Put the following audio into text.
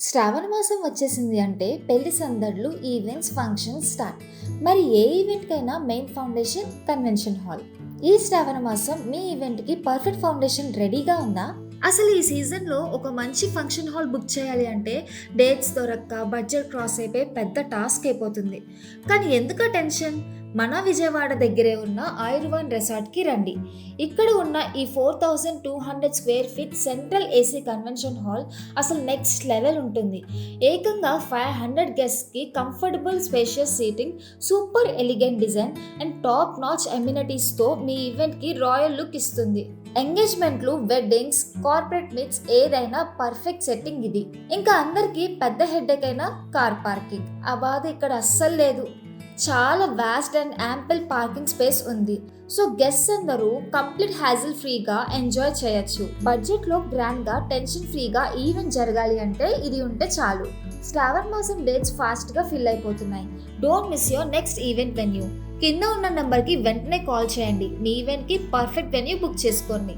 శ్రావణ మాసం వచ్చేసింది అంటే పెళ్లి సందడ్లు, ఈవెంట్స్, ఫంక్షన్స్ స్టార్ట్. మరి ఏ ఈవెంట్కైనా మెయిన్ ఫౌండేషన్ కన్వెన్షన్ హాల్. ఈ శ్రావణ మాసం మీ ఈవెంట్కి పర్ఫెక్ట్ ఫౌండేషన్ రెడీగా ఉందా? అసలు ఈ సీజన్లో ఒక మంచి ఫంక్షన్ హాల్ బుక్ చేయాలి అంటే డేట్స్ దొరక్క బడ్జెట్ క్రాస్ అయిపోయి పెద్ద టాస్క్ అయిపోతుంది. కానీ ఎందుకు టెన్షన్? మన విజయవాడ దగ్గరే ఉన్న ఆయుర్వన్ రిసార్ట్కి రండి. ఇక్కడ ఉన్న ఈ 4200 square feet central AC convention hall అసలు నెక్స్ట్ లెవెల్ ఉంటుంది. ఏకంగా 500 గెస్ట్కి comfortable spacious seating, super elegant design and top notch ఎమ్యూనిటీస్తో మీ ఈవెంట్కి రాయల్ లుక్ ఇస్తుంది. ఎంగేజ్మెంట్లు, వెడ్డింగ్స్, కార్పొరేట్ మీట్స్ ఏదైనా పర్ఫెక్ట్ సెట్టింగ్ ఇది. ఇంకా అందరికీ పెద్ద హెడ్ఏక్ అయినా కార్ పార్కింగ్, ఆ బాధ ఇక్కడ అస్సలు లేదు. చాలా vast and ample parking space ఉంది. సో గెస్ట్స్ అందరూ కంప్లీట్ హ్యాజిల్ ఫ్రీగా ఎంజాయ్ చేయొచ్చు. బడ్జెట్లో గ్రాండ్గా, టెన్షన్ ఫ్రీగా ఈవెంట్ జరగాలి అంటే ఇది ఉంటే చాలు. శ్రావణ మాసం డేట్స్ ఫాస్ట్గా ఫిల్ అయిపోతున్నాయి. Don't miss your next event venue. కింద ఉన్న నెంబర్కి వెంటనే కాల్ చేయండి. మీ ఈవెంట్కి పర్ఫెక్ట్ వెన్యూ బుక్ చేసుకోండి.